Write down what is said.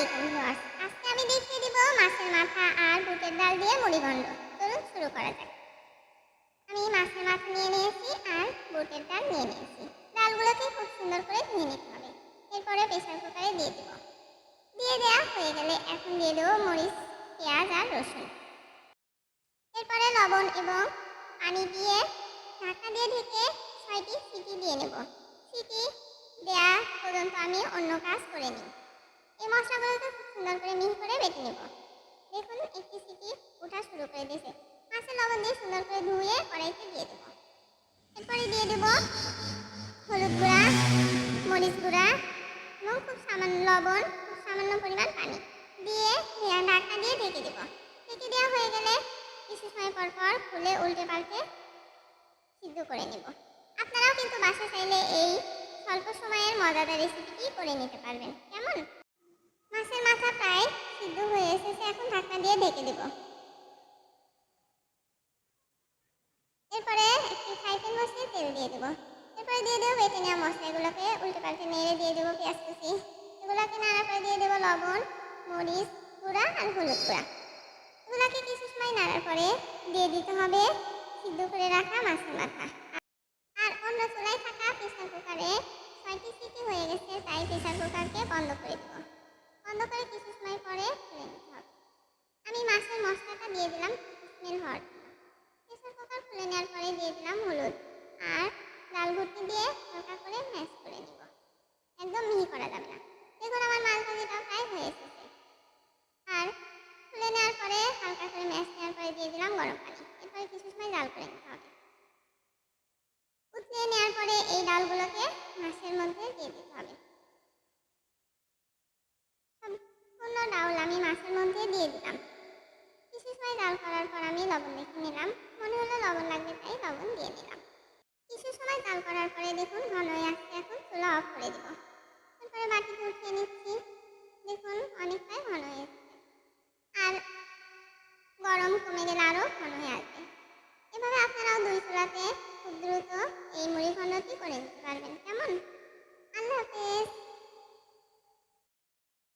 আলাইকুম ভিউয়ার্স। আজকে আমি দেখিয়ে দিব মাছের মাথা আর বুটের ডাল দিয়ে মুড়িঘণ্ট। চলুন শুরু করা যাক। আমি মাছের মাথা নিয়ে নিয়েছি আর বুটের ডাল নিয়ে নিয়েছি। ডালগুলোকে খুব সুন্দর করে ধুয়ে নিতে হবে। এরপরে প্রেসার কুকারে দিয়ে দেব। দিয়ে দেওয়া হয়ে গেলে এখন দিয়ে দেবো মরিচ, পেঁয়াজ আর রসুন। এরপরে লবণ এবং পানি দিয়ে ঢাকা দিয়ে ঢেকে 6টি সিটি দিয়ে নেব। সিটি দেওয়া পর্যন্ত আমি অন্য কাজ করে নিই। এই মশলাগুলোকে খুব সুন্দর করে মিহি করে বেটে নেব। দেখুন একটি সিটি ওঠা শুরু করে দিয়েছে। মাছের লবণ দিয়ে সুন্দর করে ধুয়ে কড়াইতে দিয়ে দেবো। এরপরে দিয়ে দেবো হলুদ গুঁড়া, মরিচ গুঁড়া এবং খুব সামান্য লবণ, খুব সামান্য পরিমাণ পানি দিয়ে ঢাকা দিয়ে ঢেকে দেব। ঢেকে দেওয়া হয়ে গেলে কিছু সময় পর পর খুলে উল্টে পাল্টে সিদ্ধ করে নেব। আপনারাও কিন্তু বাসায় চাইলে এই স্বল্প সময়ের মজাদার রেসিপিটি করে নিতে পারবেন। কেমন? মাছের মাথা প্রায় সিদ্ধ হয়ে এসেছে, এখন ঢাকনা দিয়ে ঢেকে দেব। এরপরে একটি ফ্রাই প্যান বসিয়ে তেল দিয়ে দেব। এরপরে দিয়ে দেবো বেটে নেওয়া মশলা, এগুলোকে উল্টে পাল্টে নেড়ে দিয়ে দেবো পেঁয়াজ কুচি। এগুলোকে নাড়ার পরে দিয়ে দেবো লবণ, মরিচ গুঁড়া আর হলুদ গুঁড়া। এগুলোকে কিছু সময় নাড়ার পরে দিয়ে দিতে হবে সিদ্ধ করে রাখা মাছের মাথা। আর অন্য চুলায় থাকা প্রেসার কুকারে 6টি সিটি হয়ে গেছে, তাই প্রেসার কুকারকে বন্ধ করে দেব। বন্ধ করে কিছু সময় পরে খুলে নিতে হবে। আমি মাছের মশলাটা দিয়ে দিলাম স্মেল হওয়ার জন্য। প্রেসার কুকার খুলে নেওয়ার পরে দিয়ে দিলাম হলুদ আর লাল ঘুটনি দিয়ে হালকা করে ম্যাশ করে নিব। একদম মিহি করা যাবে না। দেখুন আমার মাছ ভাজিটা প্রায় হয়ে এসেছে। আর খুলে নেওয়ার পরে হালকা করে ম্যাশ নেওয়ার পরে দিয়ে দিলাম গরম পানি। এরপরে কিছু সময় জাল করে নিতে হবে। উতলিয়ে নেওয়ার পরে এই ডালগুলোকে মাছের মধ্যে দিয়ে দিতে হবে। সম্পূর্ণ ডাল আমি মাছের মধ্যে দিয়ে দিলাম। কিছু সময় জাল করার পর আমি লবণ দেখে নিলাম। মনে হলো লবণ লাগবে, তাই লবণ দিয়ে নিলাম। কিছু সময় জাল করার পরে দেখুন ঘন হয়ে আসছে, এখন চুলা অফ করে দিব। তারপরে বাটিতে উঠিয়ে নিচ্ছি। দেখুন অনেকটাই ঘন হয়ে এসেছে। আর গরম কমে গেলে আরও ঘন হয়ে আসবে।